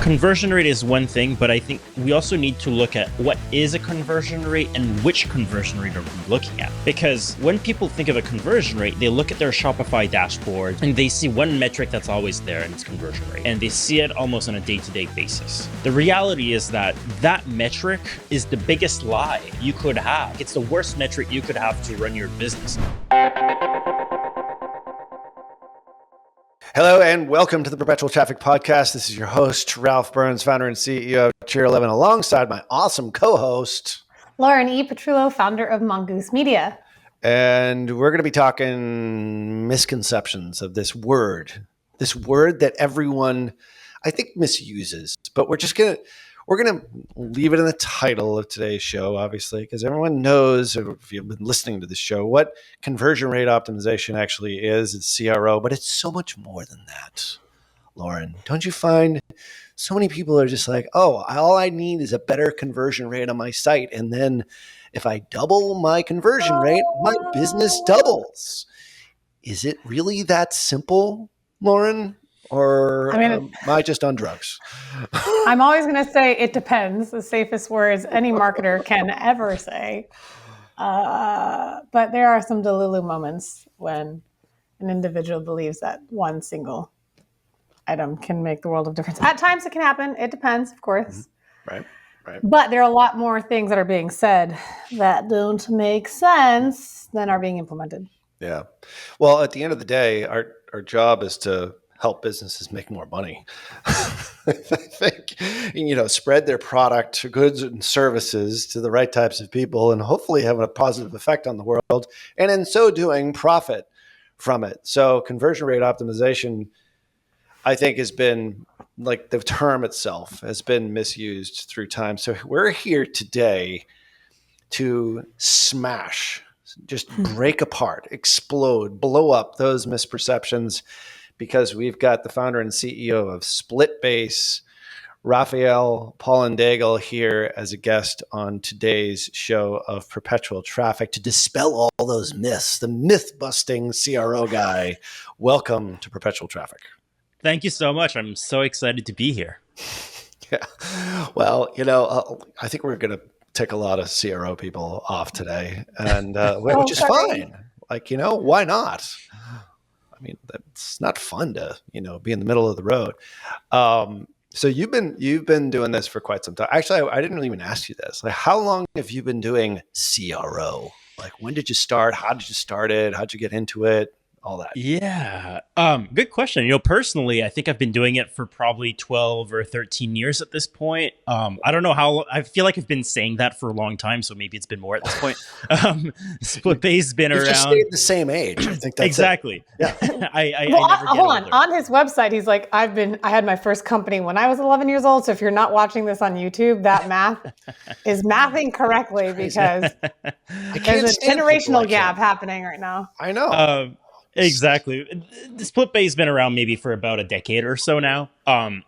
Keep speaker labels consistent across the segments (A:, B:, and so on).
A: Conversion rate is one thing, but I think we also need to look at what is a conversion rate and which conversion rate are we looking at. Because when people think of a conversion rate, they look at their Shopify dashboard and they see one metric that's always there, and it's conversion rate. And they see it almost on a day-to-day basis. The reality is that that metric is the biggest lie you could have. It's the worst metric you could have to run your business.
B: Hello and welcome to the Perpetual Traffic Podcast. This is your host, Ralph Burns, founder and CEO of Tier 11, alongside my awesome co-host,
C: Lauren E. Petrullo, founder of Mongoose Media.
B: And we're going to be talking misconceptions of this word that everyone, I think, misuses. But we're going to leave it in the title of today's show, obviously, because everyone knows, if you've been listening to the show, what conversion rate optimization actually is. It's CRO, but it's so much more than that. Lauren, don't you find so many people are just like, oh, all I need is a better conversion rate on my site. And then if I double my conversion rate, my business doubles. Is it really that simple, Lauren? Or am I just on drugs?
C: I'm always going to say it depends, the safest words any marketer can ever say. But there are some Delulu moments when an individual believes that one single item can make the world of difference. At times it can happen. It depends, of course.
B: Right.
C: But there are a lot more things that are being said that don't make sense than are being implemented.
B: Yeah. Well, at the end of the day, our job is to help businesses make more money. I think, spread their product, goods and services to the right types of people and hopefully have a positive effect on the world. And in so doing, profit from it. So conversion rate optimization, I think, has been, like the term itself, has been misused through time. So we're here today to smash, just break apart, explode, blow up those misperceptions, because we've got the founder and CEO of SplitBase, Raphael Paulin-Daigle, here as a guest on today's show of Perpetual Traffic to dispel all those myths, the myth-busting CRO guy. Welcome to Perpetual Traffic.
A: Thank you so much. I'm so excited to be here.
B: Yeah. Well, I think we're going to take a lot of CRO people off today, and which is fine. Why not? I mean, that's not fun to, be in the middle of the road. So you've been doing this for quite some time. Actually, I didn't even ask you this. Like, how long have you been doing CRO? Like, when did you start? How did you start it? How'd you get into it? All that.
A: Yeah. Good question. Personally, I think I've been doing it for probably 12 or 13 years at this point. I don't know how. I feel like I've been saying that for a long time, so maybe it's been more at this point. SplitBase been around.
B: Just stayed the same age. I think that's
A: exactly.
B: Yeah.
A: I never
C: hold on his website, he's like, I had my first company when I was 11 years old. So if you're not watching this on YouTube, that math is mathing correctly, because there's a generational gap happening right now.
B: I know.
A: Exactly. The SplitBase has been around maybe for about a decade or so now. And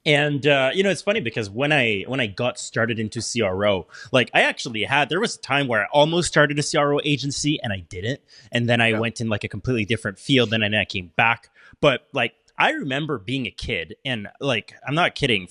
A: it's funny because when I got started into CRO, there was a time where I almost started a CRO agency and I didn't. And then I went in like a completely different field, and then I came back. But I remember being a kid, and I'm not kidding,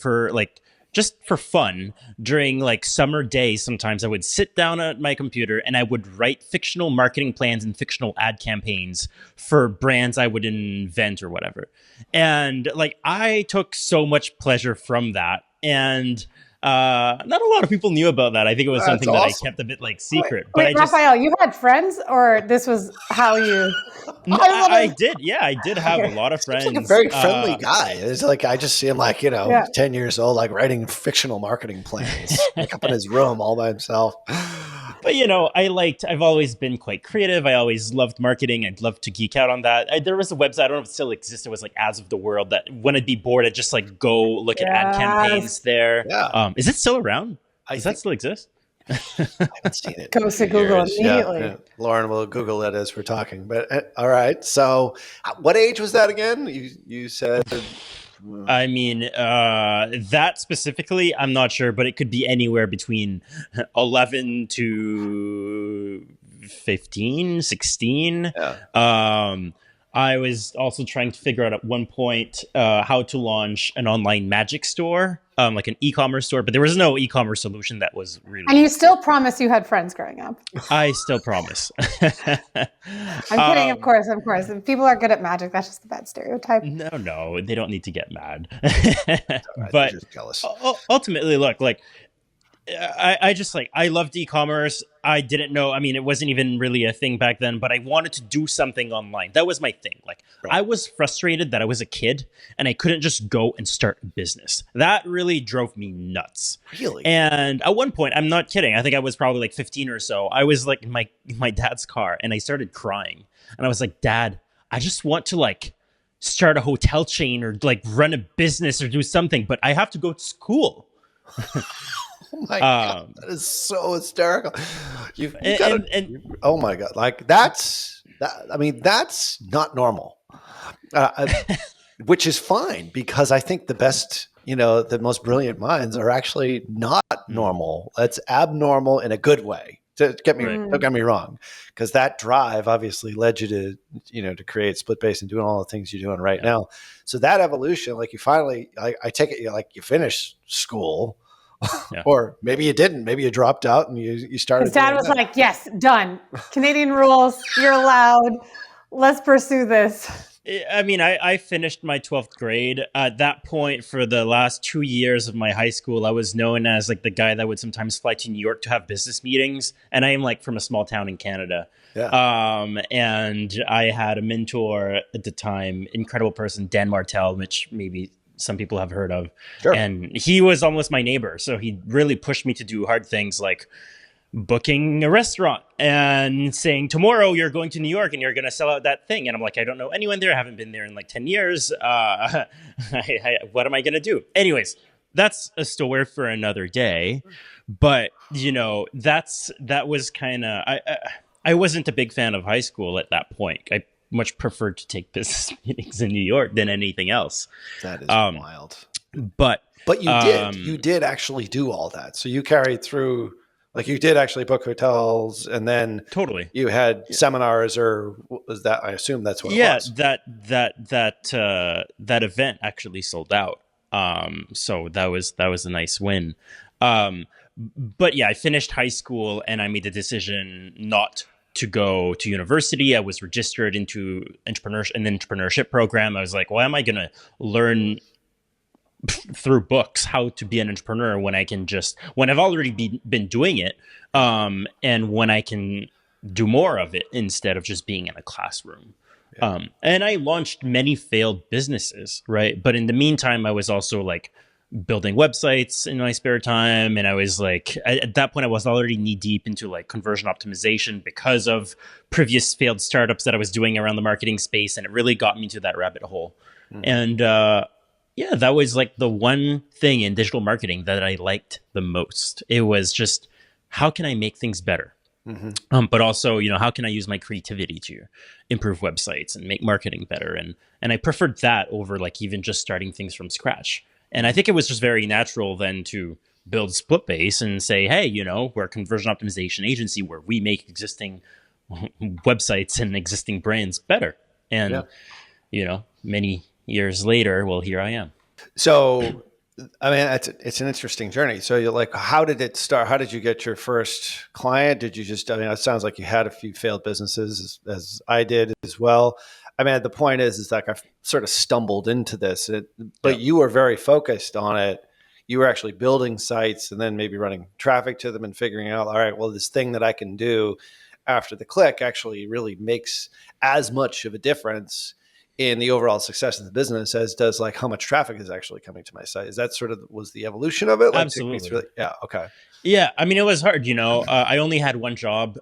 A: just for fun, during summer days, sometimes I would sit down at my computer and I would write fictional marketing plans and fictional ad campaigns for brands I would invent or whatever. And I took so much pleasure from that. And not a lot of people knew about that. I think it was something that I kept a bit secret.
C: Wait, Raphael, you had friends, or this was how you...
A: No, I did. Yeah, I did have a lot of friends.
B: He's like a very friendly guy. It's I just see him 10 years old, writing fictional marketing plans, up in his room all by himself.
A: But, I've always been quite creative. I always loved marketing. I'd love to geek out on that. There was a website, I don't know if it still exists. It was Ads of the World, that when I'd be bored, I'd just go look at ad campaigns there. Yeah. Is it still around? Does that still exist?
B: I haven't seen it.
C: Go to Google immediately.
B: Yeah. Lauren will Google that as we're talking. But all right. So what age was that again? You said...
A: I mean, that specifically, I'm not sure, but it could be anywhere between 11 to 15, 16. Yeah. I was also trying to figure out at one point how to launch an online magic store, like an e-commerce store, but there was no e-commerce solution that was really.
C: And you still promise you had friends growing up.
A: I still promise.
C: I'm kidding, of course. If people are good at magic, that's just a bad stereotype.
A: No, they don't need to get mad.
B: Right,
A: But
B: just jealous.
A: Ultimately, look, like, I just I loved e-commerce. I didn't know. I mean, it wasn't even really a thing back then, but I wanted to do something online. That was my thing. Like,
B: Right.
A: I was frustrated that I was a kid and I couldn't just go and start a business. That really drove me nuts.
B: Really?
A: And at one point, I'm not kidding, I think I was probably like 15 or so. I was like in my dad's car and I started crying. And I was like, Dad, I just want to like start a hotel chain or like run a business or do something, but I have to go to school.
B: Oh my God, that is so hysterical. You've got oh my God, like that's not normal, which is fine because I think the best, the most brilliant minds are actually not normal. It's abnormal in a good way. Don't get me wrong, because that drive obviously led you to, to create SplitBase and doing all the things you're doing right now. So that evolution, like you finally, I take it, like you finished school. Yeah. Or maybe you didn't. Maybe you dropped out and you started.
C: His dad was like, yes, done. Canadian rules. You're allowed. Let's pursue this.
A: I mean, I finished my 12th grade. At that point, for the last 2 years of my high school, I was known as like the guy that would sometimes fly to New York to have business meetings. And I am like from a small town in Canada. Yeah. And I had a mentor at the time, incredible person, Dan Martel, which maybe some people have heard of. Sure. And he was almost my neighbor. So he really pushed me to do hard things like booking a restaurant and saying, tomorrow you're going to New York and you're going to sell out that thing. And I'm like, I don't know anyone there. I haven't been there in like 10 years. What am I going to do? Anyways, that's a story for another day. But, that was kind of, I wasn't a big fan of high school at that point. I much preferred to take business meetings in New York than anything else.
B: That is wild.
A: But
B: you did actually do all that. So you carried through, like you did actually book hotels, and then
A: totally
B: you had seminars, or was that? I assume that's what it was.
A: Yeah, that event actually sold out. So that was a nice win. But yeah, I finished high school and I made the decision not to go to university. I was registered into an entrepreneurship program. I was like, why am I going to learn through books how to be an entrepreneur when I've already been doing it, and when I can do more of it instead of just being in a classroom. Yeah. And I launched many failed businesses, right? But in the meantime, I was also like building websites in my spare time. And I was like, at that point, I was already knee deep into like conversion optimization because of previous failed startups that I was doing around the marketing space. And it really got me to that rabbit hole. And yeah, that was like the one thing in digital marketing that I liked the most. It was just, how can I make things better? Mm-hmm. But also, how can I use my creativity to improve websites and make marketing better? And I preferred that over like even just starting things from scratch. And I think it was just very natural then to build SplitBase and say, hey, we're a conversion optimization agency where we make existing websites and existing brands better. And, many years later, well, here I am.
B: So, I mean, it's an interesting journey. So you're like, how did it start? How did you get your first client? Did you just, it sounds like you had a few failed businesses as I did as well. I mean, the point is like I've sort of stumbled into this, but you were very focused on it. You were actually building sites and then maybe running traffic to them and figuring out, all right, well, this thing that I can do after the click actually really makes as much of a difference in the overall success of the business as does like how much traffic is actually coming to my site. Is that sort of was the evolution of it? Like,
A: absolutely.
B: Yeah. Okay.
A: Yeah. I mean, it was hard, I only had one job.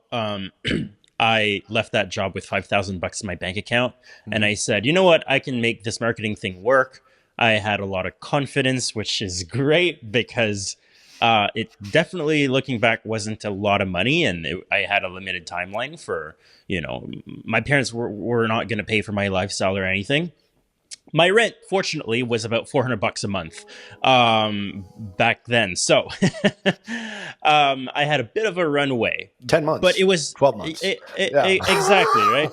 A: I left that job with $5,000 in my bank account. Mm-hmm. And I said, you know what, I can make this marketing thing work. I had a lot of confidence, which is great because it definitely, looking back, wasn't a lot of money. And I had a limited timeline for, my parents were not going to pay for my lifestyle or anything. My rent, fortunately, was about $400 a month back then. So I had a bit of a runway.
B: 10 months.
A: But it was
B: 12 months.
A: Exactly, right?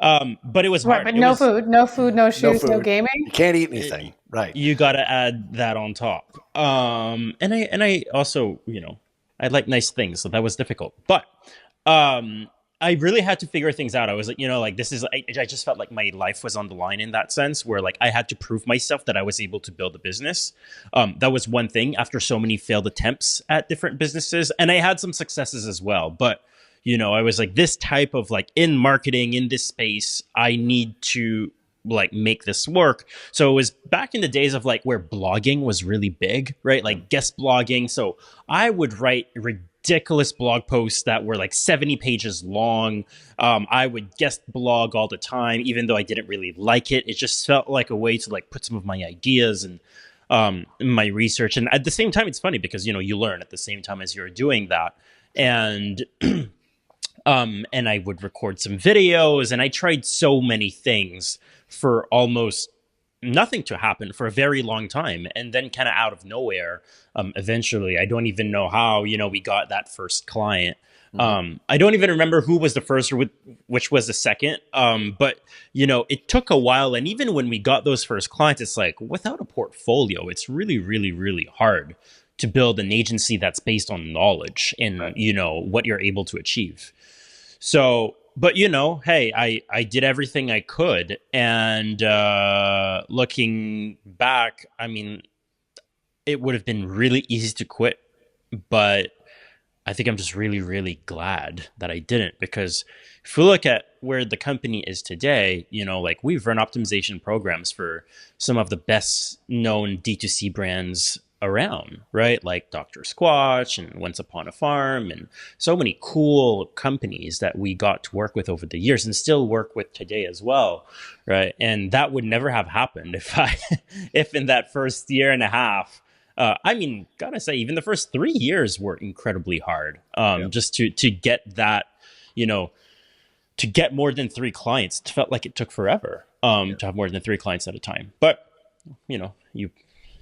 A: But it was
C: Right,
A: hard.
C: but
A: It
C: no
A: was,
C: food, no food, no
B: No
C: shoes, no
B: food.
C: gaming.
B: You can't eat anything. Right.
A: you got to add that on top. And I also, I like nice things, so that was difficult. But I really had to figure things out. I was like, like this is. I just felt like my life was on the line in that sense, where like I had to prove myself that I was able to build a business. That was one thing after so many failed attempts at different businesses, and I had some successes as well. But I was like, this type of like in marketing in this space, I need to like make this work. So it was back in the days of like where blogging was really big, right? Like guest blogging. So I would write ridiculous blog posts that were like 70 pages long. I would guest blog all the time, even though I didn't really like it. It just felt like a way to like put some of my ideas and my research. And at the same time, it's funny because, you learn at the same time as you're doing that. And and I would record some videos, and I tried so many things for almost nothing to happen for a very long time. And then kind of out of nowhere, eventually, I don't even know how, we got that first client. I don't even remember who was the first or which was the second. But, it took a while. And even when we got those first clients, it's like without a portfolio, it's really, really, really hard to build an agency that's based on knowledge and, what you're able to achieve. So, but hey, I did everything I could. And looking back, I mean, it would have been really easy to quit. But I think I'm just really, really glad that I didn't. Because if we look at where the company is today, like we've run optimization programs for some of the best known D2C brands around, right? Like Dr. Squatch and Once Upon a Farm and so many cool companies that we got to work with over the years and still work with today as well, right? And that would never have happened if in that first year and a half, gotta say, even the first 3 years were incredibly hard. Just to get that, to get more than 3 clients, it felt like it took forever to have more than 3 clients at a time. But,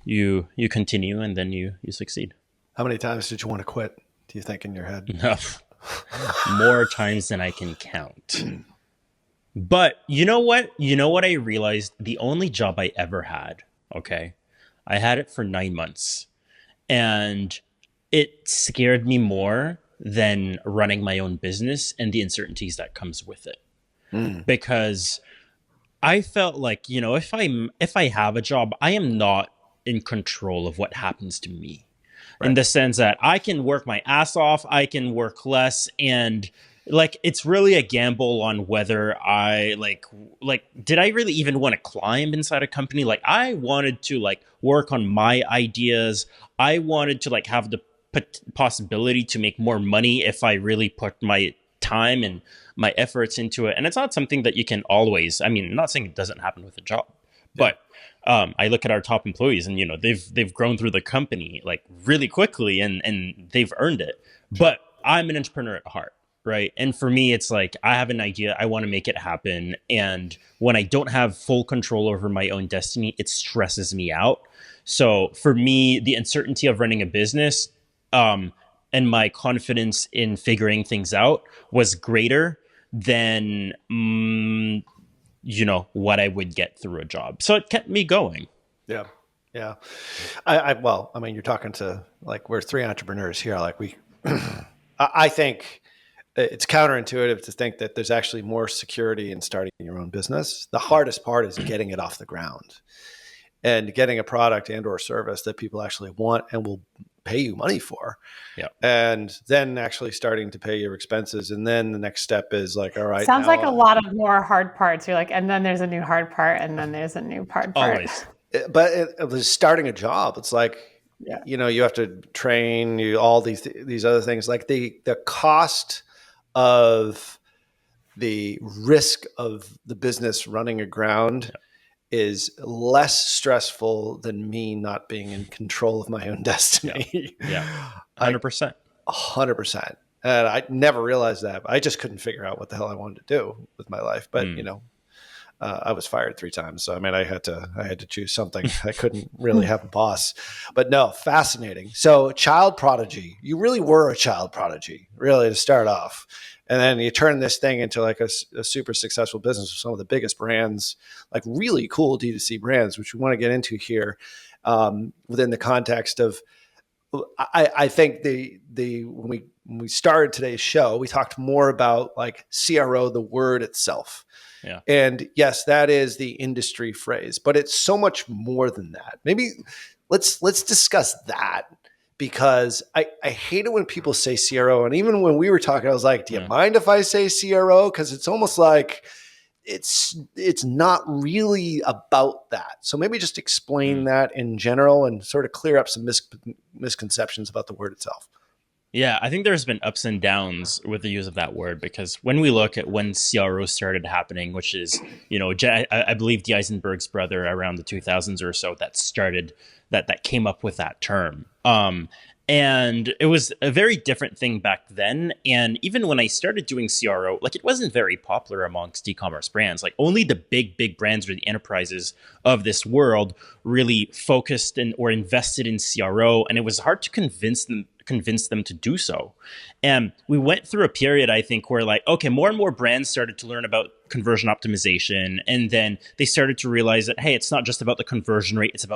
A: you continue and then you succeed.
B: How many times did you want to quit, do you think, in your head?
A: More times than I can count. But you know what? I realized the only job I ever had, okay, I had it for 9 months. And it scared me more than running my own business and the uncertainties that comes with it. Because I felt like, if I have a job, I am not in control of what happens to me. Right. In the sense that I can work my ass off, I can work less, and like it's really a gamble on whether I like did I really even want to climb inside a company? Like I wanted to like work on my ideas. I wanted to like have the possibility to make more money if I really put my time and my efforts into it. And it's not something that you can always, I'm not saying it doesn't happen with a job, but I look at our top employees and, they've grown through the company like really quickly and they've earned it. But I'm an entrepreneur at heart, right? And for me, it's like I have an idea. I want to make it happen. And when I don't have full control over my own destiny, it stresses me out. So for me, the uncertainty of running a business and my confidence in figuring things out was greater than what I would get through a job. So it kept me going.
B: Yeah. You're talking to like, we're 3 entrepreneurs here. Like I think it's counterintuitive to think that there's actually more security in starting your own business. The hardest part is getting it off the ground and getting a product and or service that people actually want and will pay you money for. Yeah. And then actually starting to pay your expenses. And then the next step is like, all right.
C: Sounds like a lot of more hard parts. You're like, and then there's a new hard part, and then there's a new hard part.
A: Always.
B: But it was starting a job. It's like, you have to train all these other things. Like the cost of the risk of the business running aground is less stressful than me not being in control of my own destiny.
A: Yeah. 100%.
B: 100%. And I never realized that. I just couldn't figure out what the hell I wanted to do with my life. But, I was fired 3 times. So, I mean, I had to choose something. I couldn't really have a boss, but no, fascinating. So child prodigy, you really were a child prodigy, really, to start off. And then you turn this thing into like a super successful business with some of the biggest brands, like really cool D2C brands, which we want to get into here within the context of, I think when we started today's show, we talked more about like CRO, the word itself.
A: Yeah.
B: And yes, that is the industry phrase, but it's so much more than that. Maybe let's discuss that, because I hate it when people say CRO. And even when we were talking, I was like, do you mind if I say CRO? Because it's almost like it's not really about that. So maybe just explain that in general and sort of clear up some misconceptions about the word itself.
A: Yeah, I think there's been ups and downs with the use of that word, because when we look at when CRO started happening, which is, I believe the Eisenberg's brother around the 2000s or so that came up with that term. And it was a very different thing back then. And even when I started doing CRO, like, it wasn't very popular amongst e-commerce brands. Like, only the big brands or the enterprises of this world really focused or invested in CRO. And it was hard to convince them to do so. And we went through a period, I think, where like, okay, more and more brands started to learn about conversion optimization. And then they started to realize that, hey, it's not just about the conversion rate. It's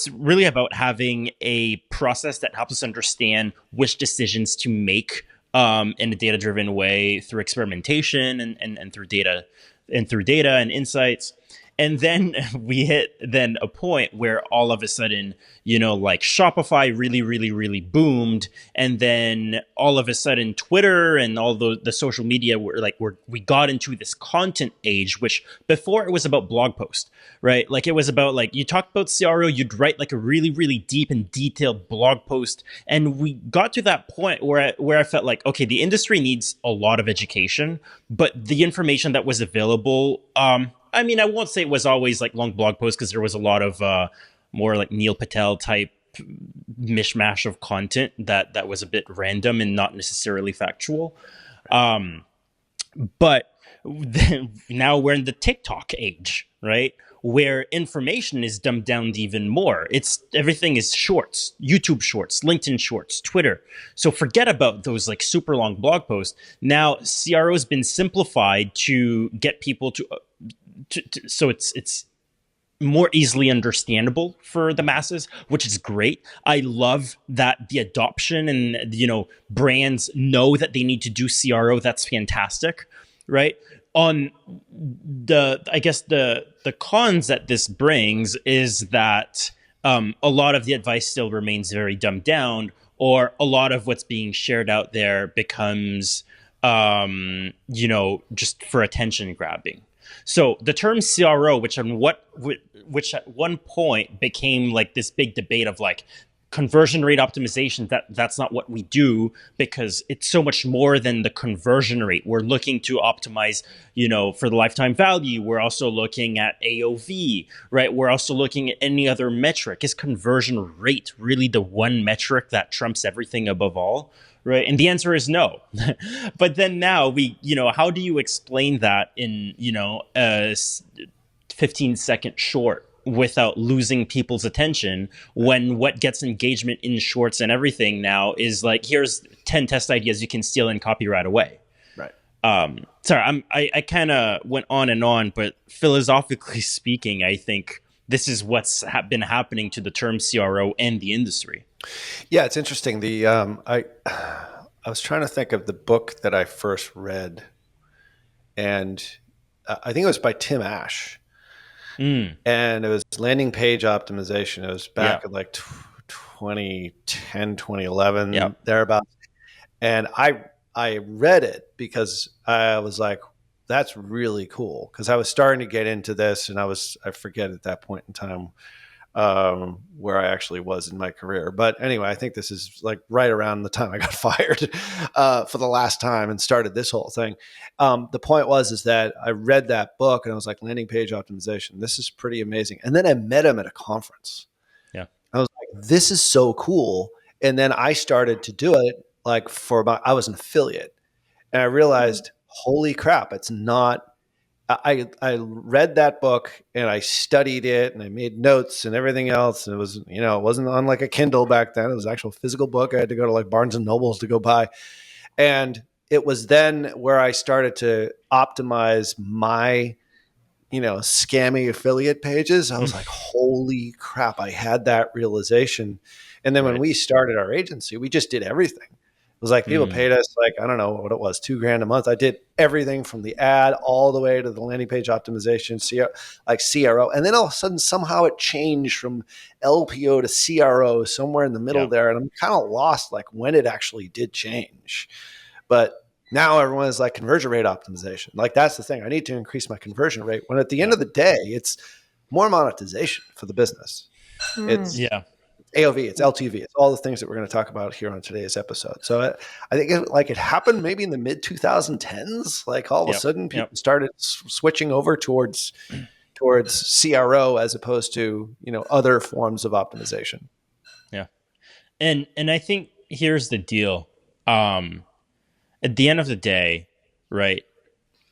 A: really about having a process that helps us understand which decisions to make in a data-driven way through experimentation and through data and insights. And then we hit a point where all of a sudden, like Shopify really boomed. And then all of a sudden Twitter and all the social media we got into this content age, which before it was about blog post, right? Like, it was about, like, you talked about CRO, you'd write like a really deep and detailed blog post. And we got to that point where I felt like, okay, the industry needs a lot of education, but the information that was available, I mean, I won't say it was always like long blog posts, because there was a lot of more like Neil Patel type mishmash of content that was a bit random and not necessarily factual. But then, now we're in the TikTok age, right? Where information is dumbed down even more. Everything is shorts, YouTube shorts, LinkedIn shorts, Twitter. So forget about those like super long blog posts. Now CRO has been simplified to get people so it's more easily understandable for the masses, which is great. I love that the adoption and, brands know that they need to do CRO. That's fantastic, right? On the cons that this brings is that a lot of the advice still remains very dumbed down, or a lot of what's being shared out there becomes, just for attention grabbing. So the term CRO, which at one point became like this big debate of like conversion rate optimization, that's not what we do, because it's so much more than the conversion rate. We're looking to optimize, for the lifetime value. We're also looking at AOV, right? We're also looking at any other metric. Is conversion rate really the one metric that trumps everything above all? Right. And the answer is no. But then now how do you explain that in, a 15-second short without losing people's attention, when what gets engagement in shorts and everything now is like, here's 10 test ideas you can steal and copy right away.
B: Right.
A: Sorry, I kind of went on, but philosophically speaking, I think this is what's been happening to the term CRO and the industry.
B: Yeah, it's interesting. I was trying to think of the book that I first read, and I think it was by Tim Ash, and it was landing page optimization. It was back in like 2010, 2011, thereabouts. And I read it because I was like, that's really cool, because I was starting to get into this, and I forget at that point in time where I actually was in my career. But anyway, I think this is like right around the time I got fired for the last time and started this whole thing. The point is that I read that book and I was like, landing page optimization, this is pretty amazing. And then I met him at a conference. Yeah. I was like, this is so cool. And then I started to do it I was an affiliate, and I realized, holy crap, it's not I read that book and I studied it and I made notes and everything else. And it was, it wasn't on like a Kindle back then. It was an actual physical book. I had to go to like Barnes and Nobles to go buy. And it was then where I started to optimize my, scammy affiliate pages. I was like, holy crap, I had that realization. And then when we started our agency, we just did everything. It was like people paid us like, I don't know what it was, $2,000 a month. I did everything from the ad all the way to the landing page optimization, CRO. And then all of a sudden, somehow it changed from LPO to CRO somewhere in the middle there. And I'm kind of lost like when it actually did change. But now everyone is like conversion rate optimization. Like that's the thing. I need to increase my conversion rate. When at the end of the day, it's more monetization for the business. It's AOV, it's LTV, it's all the things that we're going to talk about here on today's episode. So I think it happened maybe in the mid 2010s. Like all of a sudden, people started switching over towards CRO as opposed to other forms of optimization.
A: Yeah, and I think here's the deal. At the end of the day, right?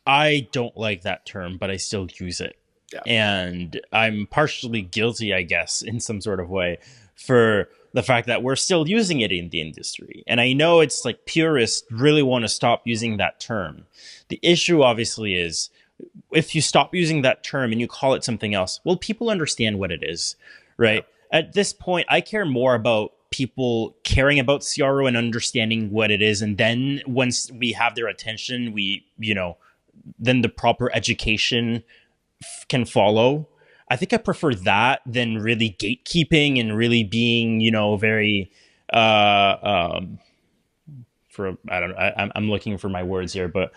A: I don't like that term, but I still use it. Yeah. And I'm partially guilty, I guess, in some sort of way for the fact that we're still using it in the industry. And I know it's like purists really want to stop using that term. The issue obviously is if you stop using that term and you call it something else, well, people understand what it is, right? Yeah. At this point, I care more about people caring about CRO and understanding what it is. And then once we have their attention, then the proper education can follow. I think I prefer that than really gatekeeping and really being, very, I'm looking for my words here, but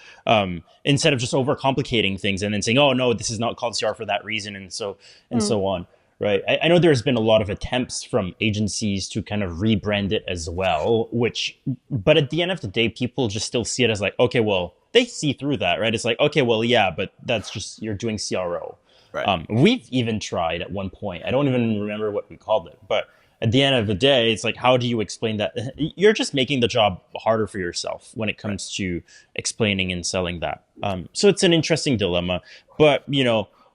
A: instead of just overcomplicating things and then saying, oh no, this is not called CR for that reason. And so on. Right. I know there's been a lot of attempts from agencies to kind of rebrand it as well, but at the end of the day, people just still see it as like, okay, well, they see through that, right? It's like, okay, well, yeah, but that's just, you're doing CRO. Right. We've even tried at one point. I don't even remember what we called it, but at the end of the day, it's like, how do you explain that? You're just making the job harder for yourself when it comes to explaining and selling that. So it's an interesting dilemma, but,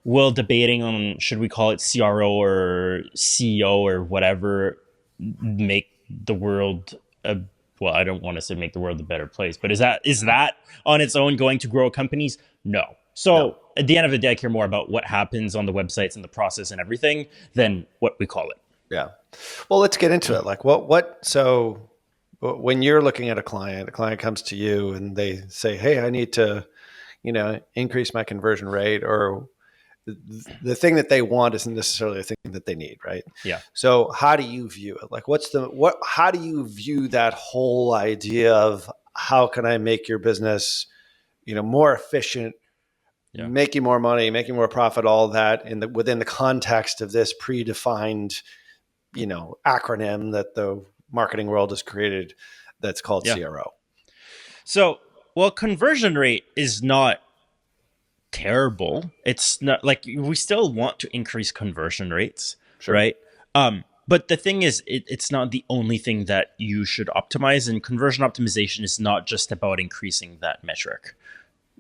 A: while debating on should we call it CRO or CEO or whatever, make the world I don't want to say make the world a better place, but is that on its own going to grow companies? No. So at the end of the day, I care more about what happens on the websites and the process and everything than what we call it.
B: Yeah. Well, let's get into it. Like so when you're looking at a client comes to you and they say, hey, I need to, increase my conversion rate, or the thing that they want isn't necessarily a thing that they need, right?
A: Yeah.
B: So how do you view it? Like how do you view that whole idea of how can I make your business, more efficient, making more money, making more profit, all that within the context of this predefined, acronym that the marketing world has created that's called CRO.
A: So, conversion rate is not terrible. It's not like we still want to increase conversion rates, right? But the thing is, it's not the only thing that you should optimize, and conversion optimization is not just about increasing that metric.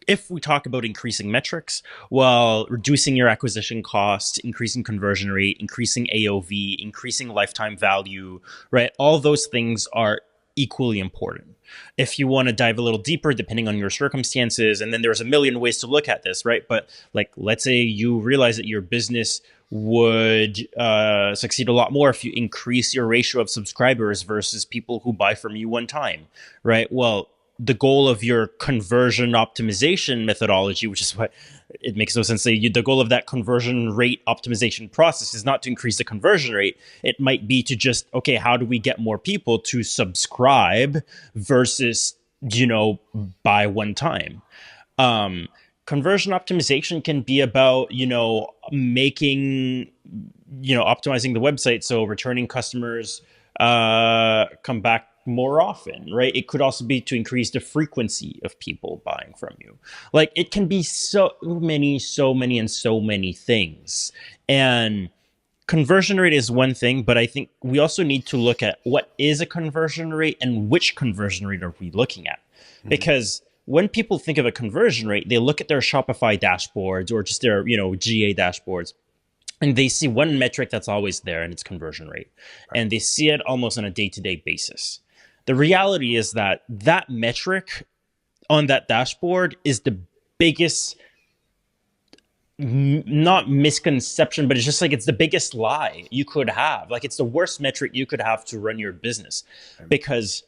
A: If we talk about increasing metrics, reducing your acquisition cost, increasing conversion rate, increasing AOV, increasing lifetime value, right? All those things are equally important. If you want to dive a little deeper, depending on your circumstances, and then there's a million ways to look at this, right? But like, let's say you realize that your business would succeed a lot more if you increase your ratio of subscribers versus people who buy from you one time, right? Well, the goal of your conversion optimization methodology, which is what it makes no sense to say, the goal of that conversion rate optimization process is not to increase the conversion rate. It might be to just, okay, how do we get more people to subscribe versus, buy one time? Conversion optimization can be about, making, optimizing the website so returning customers come back more often, right? It could also be to increase the frequency of people buying from you. Like, it can be so many things. And conversion rate is one thing, but I think we also need to look at what is a conversion rate and which conversion rate are we looking at? Mm-hmm. Because when people think of a conversion rate, they look at their Shopify dashboards or just their, GA dashboards, and they see one metric that's always there, and it's conversion rate. Right. And they see it almost on a day-to-day basis. The reality is that that metric on that dashboard is the biggest, not misconception, but it's just like, it's the biggest lie you could have. Like, it's the worst metric you could have to run your business, because,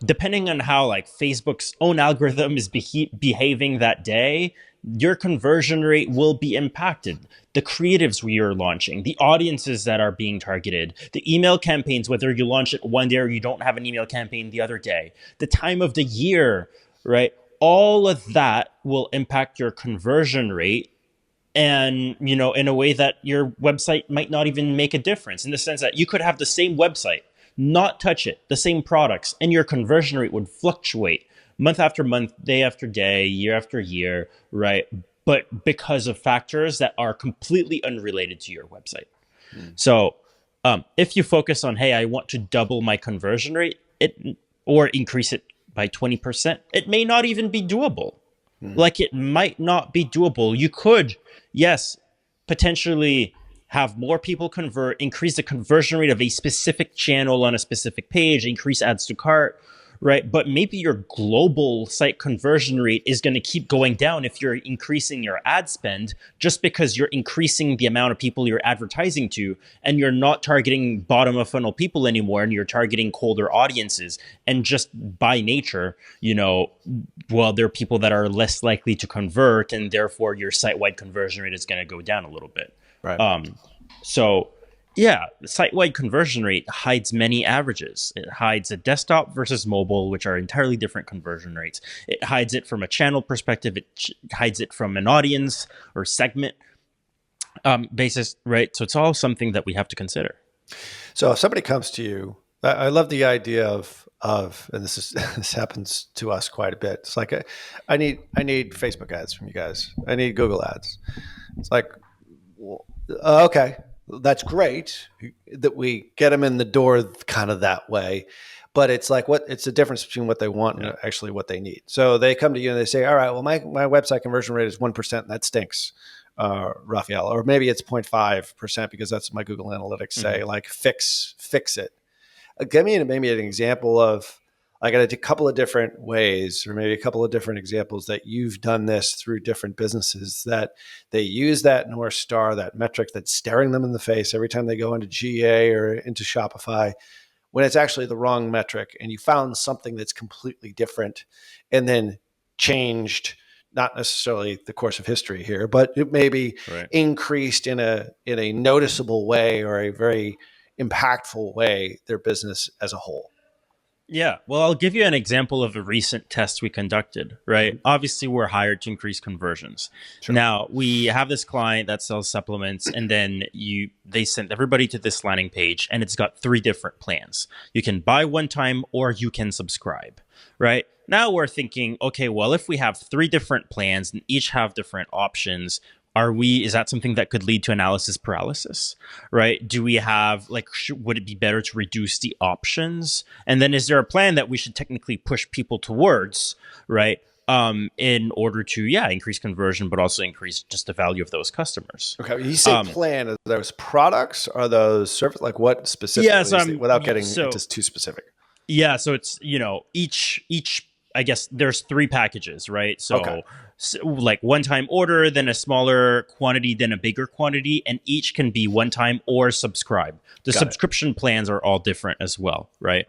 A: depending on how like Facebook's own algorithm is behaving that day, your conversion rate will be impacted. The creatives we are launching, the audiences that are being targeted, the email campaigns, whether you launch it one day or you don't have an email campaign the other day, the time of the year, right? All of that will impact your conversion rate, and, in a way that your website might not even make a difference, in the sense that you could have the same website, not touch it, the same products, and your conversion rate would fluctuate month after month, day after day, year after year, right? But because of factors that are completely unrelated to your website. So if you focus on, hey, I want to double my conversion rate, or increase it by 20%, it may not even be doable. Like, it might not be doable. You could, yes, potentially have more people convert, increase the conversion rate of a specific channel on a specific page, increase adds to cart, right? But maybe your global site conversion rate is going to keep going down if you're increasing your ad spend, just because you're increasing the amount of people you're advertising to, and you're not targeting bottom of funnel people anymore, and you're targeting colder audiences. And just by nature, they're people that are less likely to convert, and therefore your site-wide conversion rate is going to go down a little bit.
B: Right.
A: Yeah, the site-wide conversion rate hides many averages. It hides a desktop versus mobile, which are entirely different conversion rates. It hides it from a channel perspective. It hides it from an audience or segment basis, right? So it's all something that we have to consider.
B: So if somebody comes to you, I love the idea of, and this happens to us quite a bit. It's like, I need Facebook ads from you guys. I need Google ads. It's like, well, okay. That's great that we get them in the door kind of that way, but it's like, it's the difference between what they want and actually what they need. So they come to you and they say, all right, well, my website conversion rate is 1%. And that stinks, Raphael, or maybe it's 0.5% because that's what my Google Analytics say, like fix it. Give me maybe an example of, I got a couple of different ways, or maybe a couple of different examples that you've done this through different businesses, that they use that North Star, that metric that's staring them in the face every time they go into GA or into Shopify, when it's actually the wrong metric, and you found something that's completely different and then changed, not necessarily the course of history here, but it may be increased in a noticeable way or a very impactful way, their business as a whole.
A: Yeah, well, I'll give you an example of a recent test we conducted, right? Obviously, we're hired to increase conversions. Sure. Now, we have this client that sells supplements, and then they sent everybody to this landing page, and it's got 3 different plans. You can buy one time, or you can subscribe, right? Now we're thinking, okay, well, if we have 3 different plans and each have different options, is that something that could lead to analysis paralysis, right? Do we have, would it be better to reduce the options? And then is there a plan that we should technically push people towards, right? In order to, increase conversion, but also increase just the value of those customers.
B: Okay. You say plan, are those products? Are those service? Like what specifically? Without getting into too specific.
A: Yeah. So it's, each, I guess there's 3 packages, right? So, like one-time order, then a smaller quantity, then a bigger quantity, and each can be one-time or subscribe. The subscription plans are all different as well, right?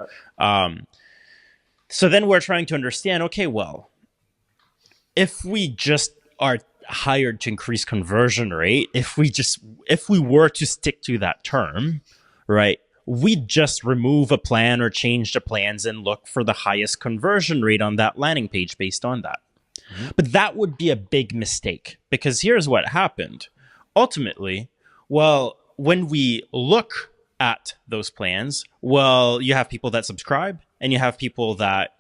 A: So then we're trying to understand, okay, well, if we just are hired to increase conversion rate, if we were to stick to that term, right, we just remove a plan or change the plans and look for the highest conversion rate on that landing page based on that. But that would be a big mistake, because here's what happened. Ultimately, well, when we look at those plans, well, you have people that subscribe and you have people that,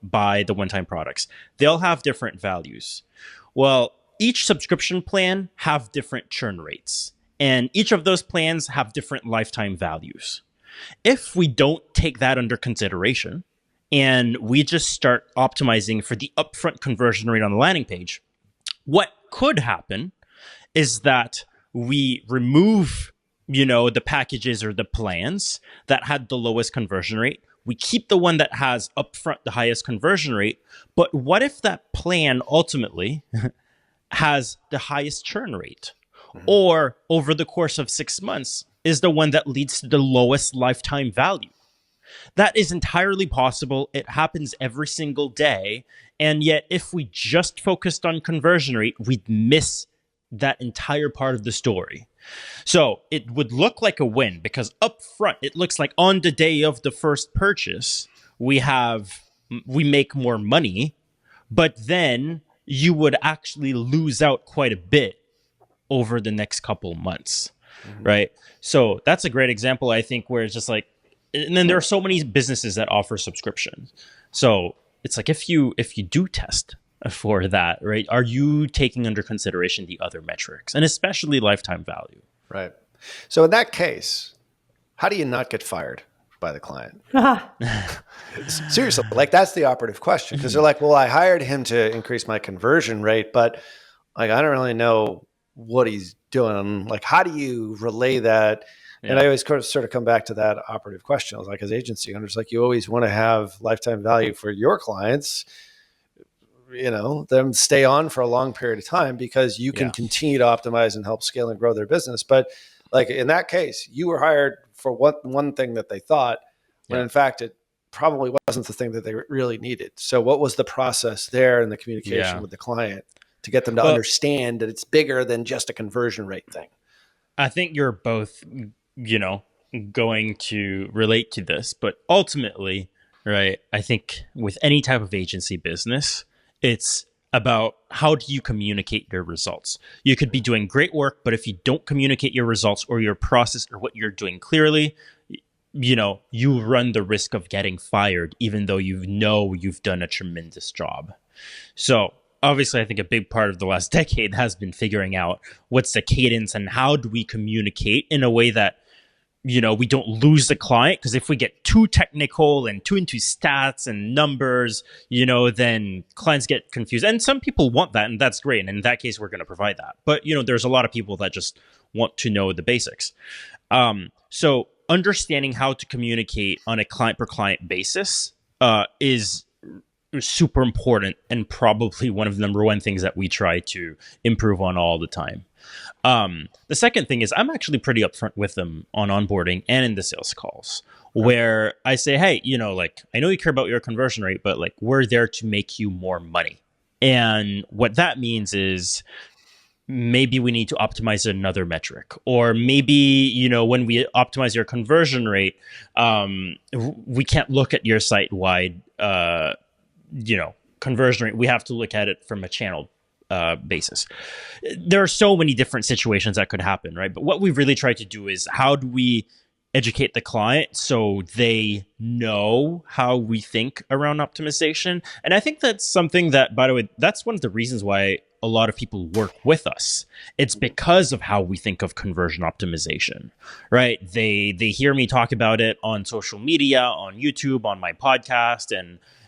A: buy the one-time products. They'll have different values. Well, each subscription plan have different churn rates, and each of those plans have different lifetime values. If we don't take that under consideration, and we just start optimizing for the upfront conversion rate on the landing page, what could happen is that we remove, the packages or the plans that had the lowest conversion rate. We keep the one that has upfront the highest conversion rate. But what if that plan ultimately has the highest churn rate? Or over the course of 6 months is the one that leads to the lowest lifetime value? That is entirely possible. It happens every single day. And yet, if we just focused on conversion rate, we'd miss that entire part of the story. So it would look like a win because up front, it looks like on the day of the first purchase, we make more money, but then you would actually lose out quite a bit over the next couple months, right? So that's a great example, I think, where it's just like, and then there are so many businesses that offer subscriptions. So it's like, if you do test for that, right, are you taking under consideration the other metrics, and especially lifetime value?
B: Right. So in that case, how do you not get fired by the client? Seriously, like that's the operative question, because they're like, well, I hired him to increase my conversion rate, but like I don't really know what he's doing. Like, how do you relay that? Yeah. And I always sort of come back to that operative question. I was like, as agency owners, like you always want to have lifetime value for your clients, them stay on for a long period of time because you can continue to optimize and help scale and grow their business. But like in that case, you were hired for one thing that they thought, when in fact, it probably wasn't the thing that they really needed. So what was the process there in the communication with the client to get them to understand that it's bigger than just a conversion rate thing?
A: I think you're both, going to relate to this, but ultimately, right, I think with any type of agency business, it's about how do you communicate your results. You could be doing great work, but if you don't communicate your results or your process or what you're doing clearly, you run the risk of getting fired, even though you've done a tremendous job. So obviously, I think a big part of the last decade has been figuring out what's the cadence and how do we communicate in a way that, we don't lose the client. Because if we get too technical and too into stats and numbers, then clients get confused. And some people want that, and that's great. And in that case, we're going to provide that. But, there's a lot of people that just want to know the basics. So understanding how to communicate on a client per client basis is super important, and probably one of the number one things that we try to improve on all the time. The second thing is I'm actually pretty upfront with them on onboarding and in the sales calls, where I say, hey, I know you care about your conversion rate, but like we're there to make you more money. And what that means is maybe we need to optimize another metric, or maybe, when we optimize your conversion rate, we can't look at your site-wide conversion rate. We have to look at it from a channel basis. There are so many different situations that could happen, right? But what we've really tried to do is how do we educate the client so they know how we think around optimization? And I think that's something that, by the way, that's one of the reasons why a lot of people work with us. It's because of how we think of conversion optimization, right? They hear me talk about it on social media, on YouTube, on my podcast,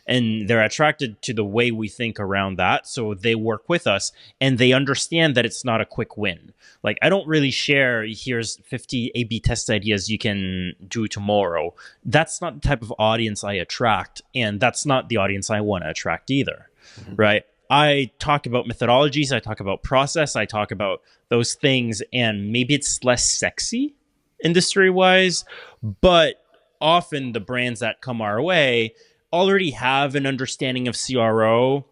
A: and they're attracted to the way we think around that. So they work with us and they understand that it's not a quick win. Like, I don't really share, here's 50 A/B test ideas you can do tomorrow. That's not the type of audience I attract. And that's not the audience I want to attract either, right? I talk about methodologies. I talk about process. I talk about those things. And maybe it's less sexy industry-wise, but often the brands that come our way already have an understanding of CRO.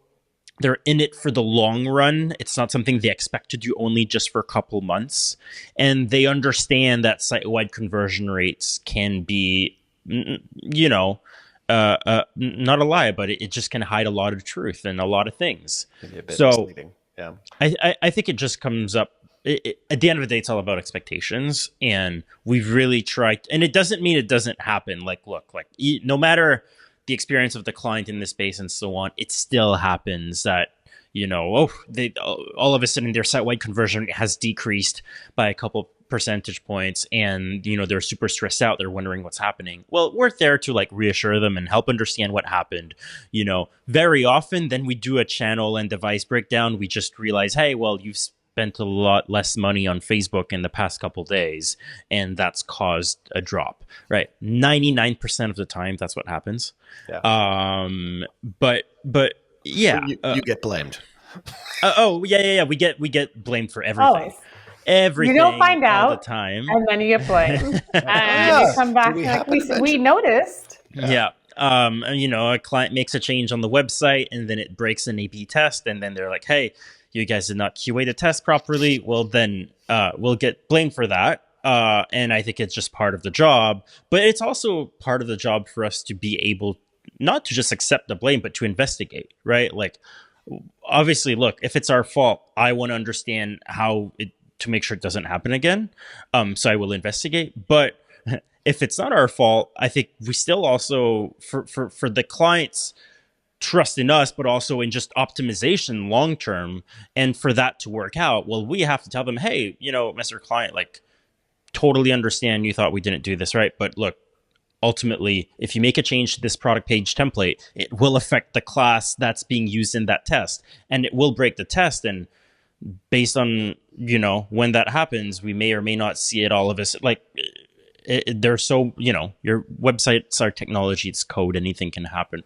A: They're in it for the long run. It's not something they expect to do only just for a couple months. And they understand that site-wide conversion rates can be, not a lie, but it just can hide a lot of truth and a lot of things.
B: Maybe a bit
A: so
B: misleading. Yeah.
A: I think it just comes up. At the end of the day, it's all about expectations. And we've really tried, and it doesn't mean it doesn't happen. Like, look, no matter the experience of the client in this space and so on, it still happens that, they all of a sudden their site-wide conversion has decreased by a couple percentage points, and they're super stressed out, they're wondering what's happening. Well, we're there to like reassure them and help understand what happened. Very often then we do a channel and device breakdown. We just realize, hey, well, you've spent a lot less money on Facebook in the past couple days, and that's caused a drop, right? 99% of the time that's what happens.
B: Yeah.
A: But yeah,
B: you get blamed.
A: Yeah. We get blamed for everything.
C: Always.
A: Everything.
C: You don't find
A: all
C: out
A: the time,
C: and then you get blamed, and you come back like we noticed.
A: Yeah. A client makes a change on the website, and then it breaks an A/B test, and then they're like, "Hey, you guys did not QA the test properly." Well, then we'll get blamed for that. And I think it's just part of the job, but it's also part of the job for us to be able not to just accept the blame, but to investigate, right? Like, obviously, look, if it's our fault, I want to understand to make sure it doesn't happen again. So I will investigate. But if it's not our fault, I think we still also, for the clients, trust in us, but also in just optimization long term. And for that to work out, well, we have to tell them, hey, Mr. Client, like, totally understand you thought we didn't do this right. But look, ultimately, if you make a change to this product page template, it will affect the class that's being used in that test, and it will break the test. And based on, when that happens, we may or may not see it. All of us, like, they're so, your websites are technology, it's code, anything can happen.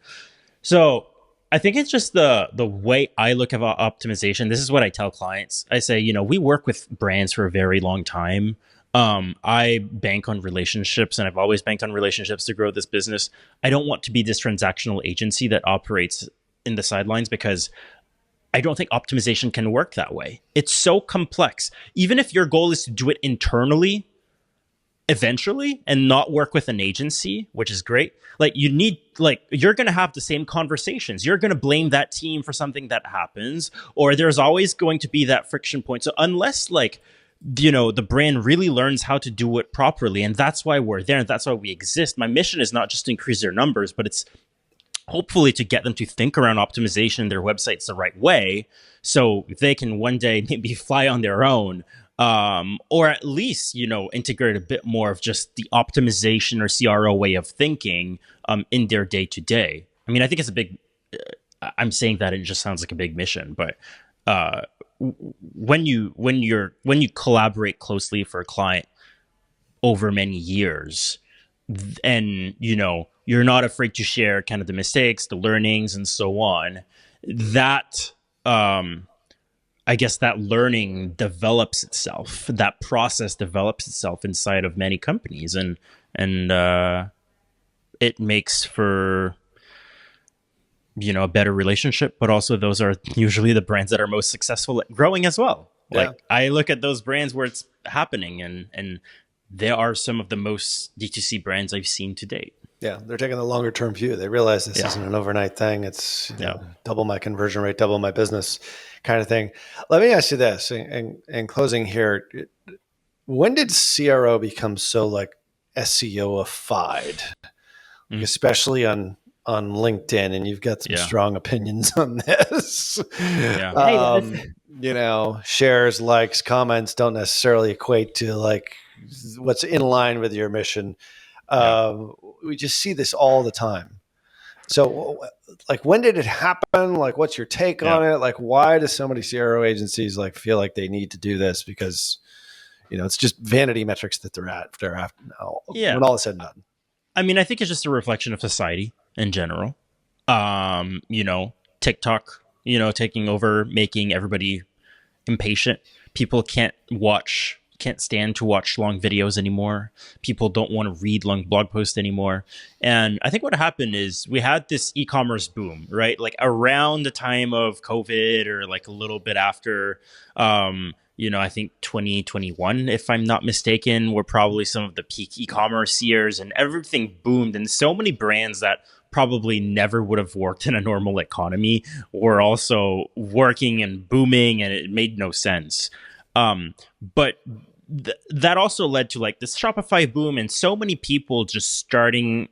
A: So I think it's just the way I look at optimization. This is what I tell clients. I say, we work with brands for a very long time. I bank on relationships, and I've always banked on relationships to grow this business. I don't want to be this transactional agency that operates in the sidelines, because I don't think optimization can work that way. It's so complex. Even if your goal is to do it internally, eventually, and not work with an agency, which is great. Like, you're going to have the same conversations. You're going to blame that team for something that happens, or there's always going to be that friction point. So unless the brand really learns how to do it properly, and that's why we're there, and that's why we exist. My mission is not just to increase their numbers, but it's hopefully to get them to think around optimization in their websites the right way, so they can one day maybe fly on their own, or at least, integrate a bit more of just the optimization or CRO way of thinking in their day to day. I mean, I think it's a big, I'm saying that, and it just sounds like a big mission, but when you collaborate closely for a client over many years, and you're not afraid to share kind of the mistakes, the learnings, and so on, that I guess that learning develops itself, that process develops itself inside of many companies, and it makes for a better relationship. But also, those are usually the brands that are most successful at growing as well. Yeah. Like, I look at those brands where it's happening, and they are some of the most D2C brands I've seen to date.
B: Yeah, they're taking the longer term view. They realize this isn't an overnight thing. It's double my conversion rate, double my business kind of thing. Let me ask you this, in closing here. When did CRO become so like SEO-ified, especially on LinkedIn? And you've got some strong opinions on this. Shares, likes, comments don't necessarily equate to like what's in line with your mission. We just see this all the time. So, like, when did it happen? Like, what's your take on it? Like, why do so many CRO agencies feel like they need to do this? Because, it's just vanity metrics that they're after now. When all is said and done.
A: I mean, I think it's just a reflection of society in general. TikTok, taking over, making everybody impatient. People can't stand to watch long videos anymore. People don't want to read long blog posts anymore. And I think what happened is we had this e-commerce boom, right? Like around the time of COVID, or like a little bit after, I think 2021, if I'm not mistaken, were probably some of the peak e-commerce years, and everything boomed. And so many brands that probably never would have worked in a normal economy were also working and booming, and it made no sense. But that also led to like this Shopify boom, and so many people just starting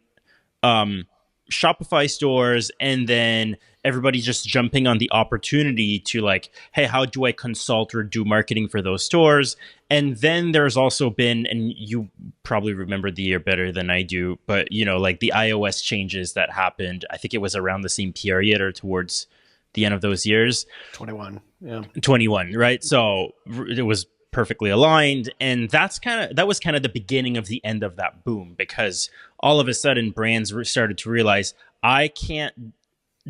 A: Shopify stores, and then everybody just jumping on the opportunity to like, hey, how do I consult or do marketing for those stores? And then there's also been, and you probably remember the year better than I do, but like the iOS changes that happened. I think it was around the same period or towards the end of those years.
B: 21, yeah.
A: 21, right? So it was perfectly aligned, and that was kind of the beginning of the end of that boom, because all of a sudden brands started to realize, I can't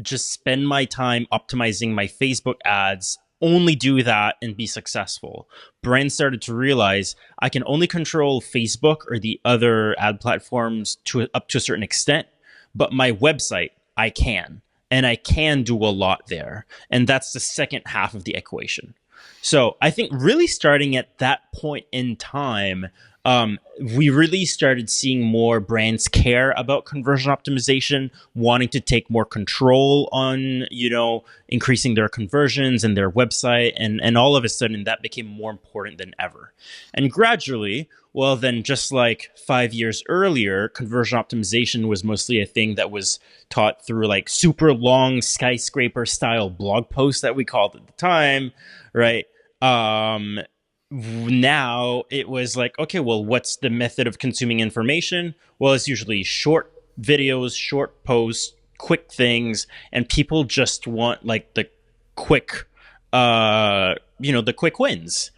A: just spend my time optimizing my Facebook ads, only do that and be successful. Brands started to realize, I can only control Facebook or the other ad platforms up to a certain extent, but my website, I can. And I can do a lot there. And that's the second half of the equation. So I think really starting at that point in time, we really started seeing more brands care about conversion optimization, wanting to take more control on, increasing their conversions and their website. And all of a sudden that became more important than ever. And gradually, well, then just like 5 years earlier, conversion optimization was mostly a thing that was taught through like super long skyscraper style blog posts that we called at the time, right? Now it was like, okay, well, what's the method of consuming information? Well, it's usually short videos, short posts, quick things, and people just want like the quick, the quick wins.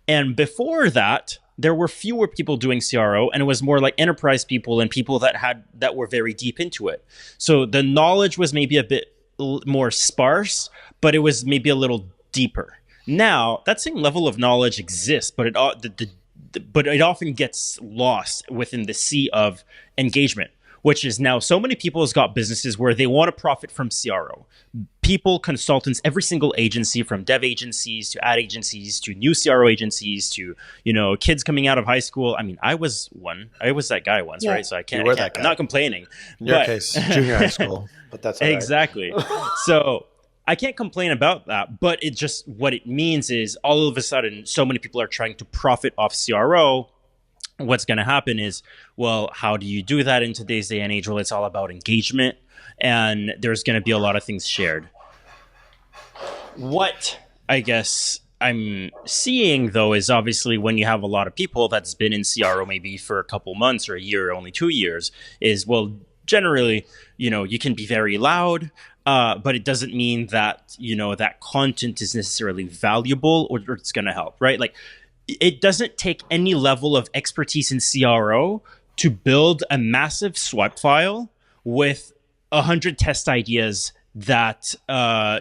A: And before that, there were fewer people doing CRO, and it was more like enterprise people and people that were very deep into it. So the knowledge was maybe a bit more sparse, but it was maybe a little deeper. Now, that same level of knowledge exists, but it often gets lost within the sea of engagement, which is now so many people has got businesses where they want to profit from CRO. People, consultants, every single agency, from dev agencies to ad agencies to new CRO agencies to, kids coming out of high school. I mean, I was that guy once, right? So I'm not complaining.
B: In your case, junior high school, but that's all right.
A: Exactly. So I can't complain about that, but it just, what it means is all of a sudden, so many people are trying to profit off CRO. What's going to happen is, well, how do you do that in today's day and age? Well, it's all about engagement, and there's going to be a lot of things shared. What I guess I'm seeing, though, is obviously when you have a lot of people that's been in CRO maybe for a couple months or a year or only 2 years, is, well, generally, you can be very loud, but it doesn't mean that, that content is necessarily valuable or it's going to help, right? Like, it doesn't take any level of expertise in CRO to build a massive swipe file with 100 test ideas that,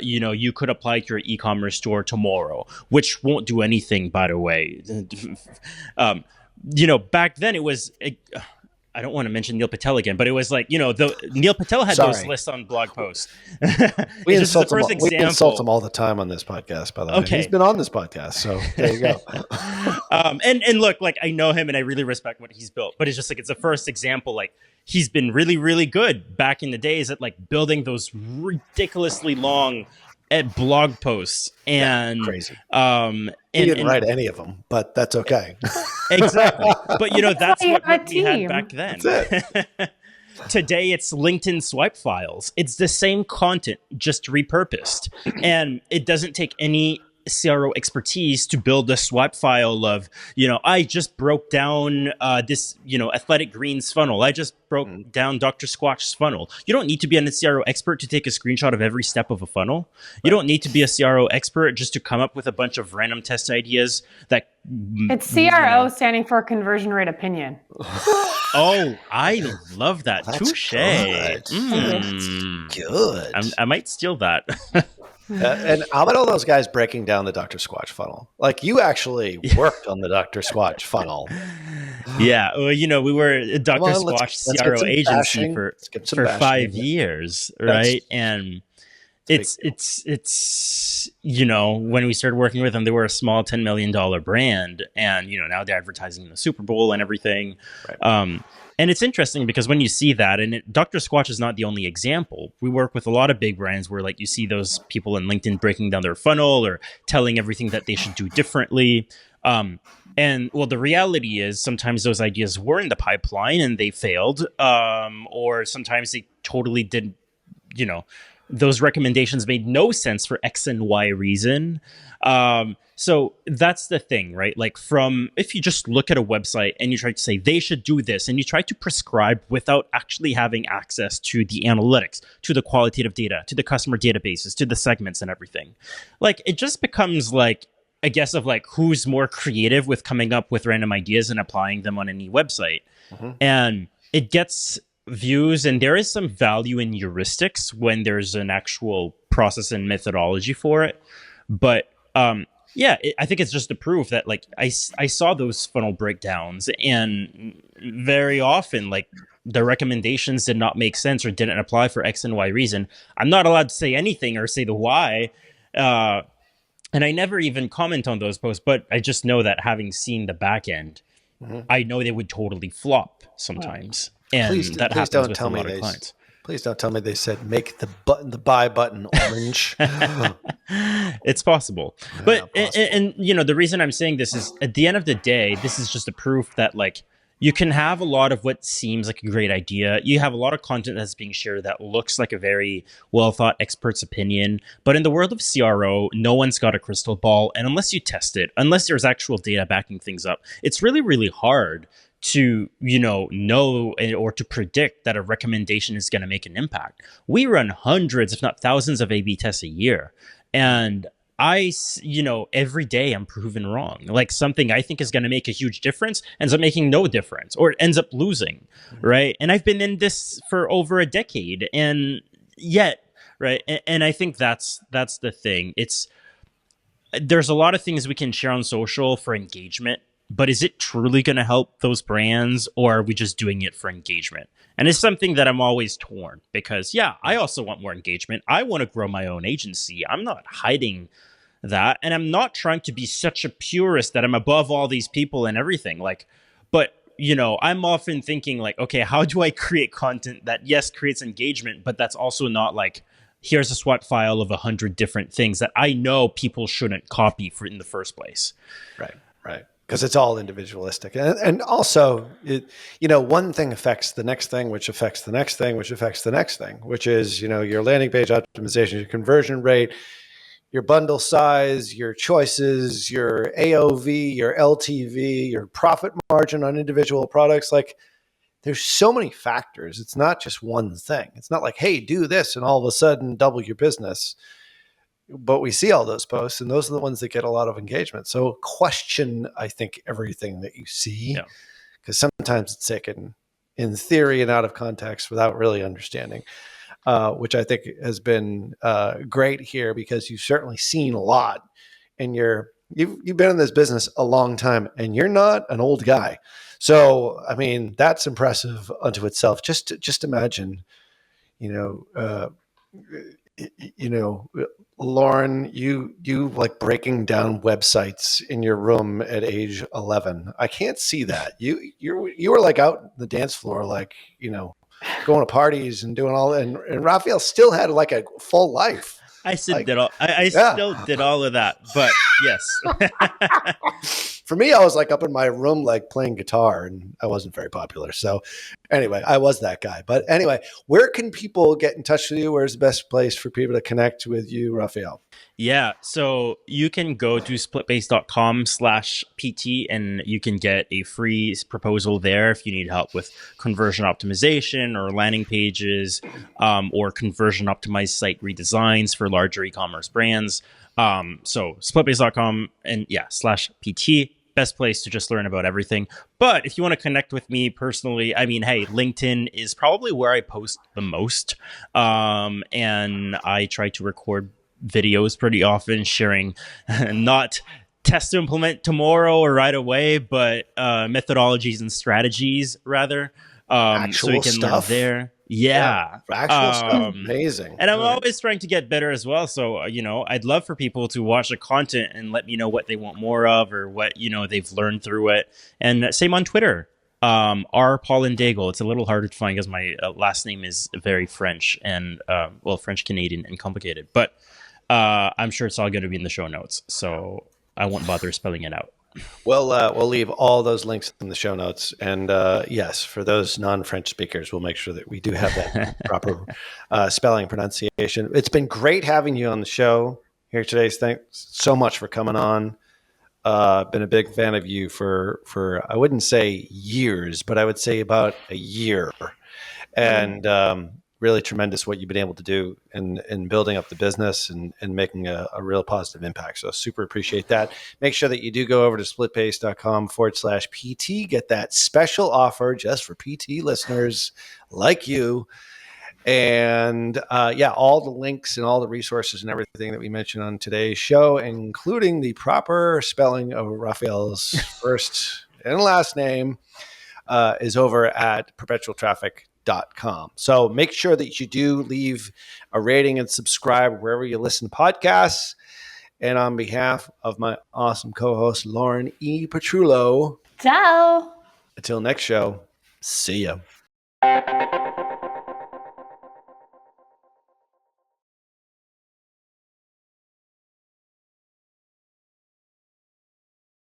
A: you could apply to your e-commerce store tomorrow, which won't do anything, by the way. Back then it was... I don't want to mention Neil Patel again, but it was like, Neil Patel had those lists on blog posts.
B: We insult him all the time on this podcast, by the way.
A: Okay.
B: He's been on this podcast, so there you go.
A: And look, like, I know him and I really respect what he's built, but it's just like, it's the first example. Like, he's been really, really good back in the days at like building those ridiculously long blog posts, and
B: crazy. He didn't write any of them, but that's okay.
A: Exactly. But that's what we had back then.
B: That's it.
A: Today it's LinkedIn swipe files. It's the same content, just repurposed. And it doesn't take any CRO expertise to build a swipe file of, I just broke down this, Athletic Greens funnel. I just broke down Dr. Squatch's funnel. You don't need to be a CRO expert to take a screenshot of every step of a funnel. You don't need to be a CRO expert just to come up with a bunch of random test ideas that...
C: It's CRO standing for conversion rate opinion.
A: Oh, I love that.
B: That's
A: Touche.
B: That's good.
A: I might steal that.
B: And how about all those guys breaking down the Dr. Squatch funnel? Like, you actually worked on the Dr. Squatch funnel.
A: Yeah. Well, we were a Dr. Squatch CRO agency for 5 years, right? And it's when we started working with them, they were a small $10 million brand, and now they're advertising in the Super Bowl and everything. Right. And it's interesting because when you see that, and Dr. Squatch is not the only example. We work with a lot of big brands where, like, you see those people in LinkedIn breaking down their funnel or telling everything that they should do differently. And well, the reality is sometimes those ideas were in the pipeline and they failed, or sometimes they totally didn't, you know, those recommendations made no sense for X and Y reason. So that's the thing, right? Like, from if you just look at a website and you try to say they should do this, and you try to prescribe without actually having access to the analytics, to the qualitative data, to the customer databases, to the segments and everything, like, it just becomes like a guess of like who's more creative with coming up with random ideas and applying them on any website. And it gets views, and there is some value in heuristics when there's an actual process and methodology for it. But I think it's just a proof that, like, I saw those funnel breakdowns, and very often, like, the recommendations did not make sense or didn't apply for X and Y reason. I'm not allowed to say anything or say the why. And I never even comment on those posts, but I just know that, having seen the back end, I know they would totally flop sometimes. And
B: Please
A: happens
B: don't
A: with
B: tell
A: a
B: me
A: lot of clients.
B: Please don't tell me they said make the buy button orange.
A: It's possible. But and you know, the reason I'm saying this is, at the end of the day, this is just a proof that, like, you can have a lot of what seems like a great idea. You have a lot of content that's being shared that looks like a very well thought expert's opinion. But in the world of CRO, no one's got a crystal ball. And unless you test it, unless there's actual data backing things up, it's really, really hard to, you know or to predict that a recommendation is going to make an impact. We run hundreds, if not thousands, of A/B tests a year. And every day I'm proven wrong. Like, something I think is going to make a huge difference ends up making no difference, or it ends up losing, right? And I've been in this for over a decade, and yet, right? And I think that's the thing. There's a lot of things we can share on social for engagement, but is it truly going to help those brands, or are we just doing it for engagement? And it's something that I'm always torn, because, I also want more engagement. I want to grow my own agency. I'm not hiding that. And I'm not trying to be such a purist that I'm above all these people and everything. Like, but, I'm often thinking, like, okay, how do I create content that, yes, creates engagement, but that's also not like, here's a SWOT file of 100 different things that I know people shouldn't copy in the first place.
B: Right. Because it's all individualistic. And also, one thing affects the next thing, which affects the next thing, which affects the next thing, which is, your landing page optimization, your conversion rate, your bundle size, your choices, your AOV, your LTV, your profit margin on individual products. Like, there's so many factors. It's not just one thing. It's not like, hey, do this and all of a sudden double your business. But we see all those posts, and those are the ones that get a lot of engagement. So question, I think, everything that you see, because sometimes it's taken in theory and out of context without really understanding, which I think has been great here, because you've certainly seen a lot, and you've been in this business a long time, and you're not an old guy. So, I mean, that's impressive unto itself. Just imagine, Lauren, you like breaking down websites in your room at age 11. I can't see that. You were like out on the dance floor, like, going to parties and doing all that. And Raphael still had like a full life.
A: I still did all of that, but yes.
B: For me, I was like up in my room, like playing guitar, and I wasn't very popular. So anyway, I was that guy. But anyway, where can people get in touch with you? Where's the best place for people to connect with you, Raphael?
A: Yeah, so you can go to splitbase.com/PT, and you can get a free proposal there if you need help with conversion optimization or landing pages, or conversion optimized site redesigns for larger e-commerce brands. So splitbase.com and /PT, best place to just learn about everything. But if you want to connect with me personally, I mean, hey, LinkedIn is probably where I post the most. And I try to record videos pretty often, sharing not test to implement tomorrow or right away, but stuff and strategies rather.
B: Actual
A: so you can
B: stuff
A: learn there. Yeah.
B: Actual stuff. Amazing.
A: And I'm always trying to get better as well. So, I'd love for people to watch the content and let me know what they want more of, or what, they've learned through it. And same on Twitter. R. Paulin-Daigle. It's a little harder to find because my last name is very French and, French Canadian and complicated. But I'm sure it's all going to be in the show notes. So I won't bother spelling it out.
B: We'll leave all those links in the show notes. And yes, for those non-French speakers, we'll make sure that we do have that proper spelling pronunciation. It's been great having you on the show here today. Thanks so much for coming on. Been a big fan of you for I wouldn't say years, but I would say about a year. And really tremendous what you've been able to do in building up the business and making a real positive impact. So super appreciate that. Make sure that you do go over to splitbase.com/PT, get that special offer just for PT listeners like you. And all the links and all the resources and everything that we mentioned on today's show, including the proper spelling of Raphael's first and last name, is over at perpetualtraffic.com. So make sure that you do leave a rating and subscribe wherever you listen to podcasts. And on behalf of my awesome co-host, Lauren E. Petrullo,
C: Ciao.
B: until next show, see ya.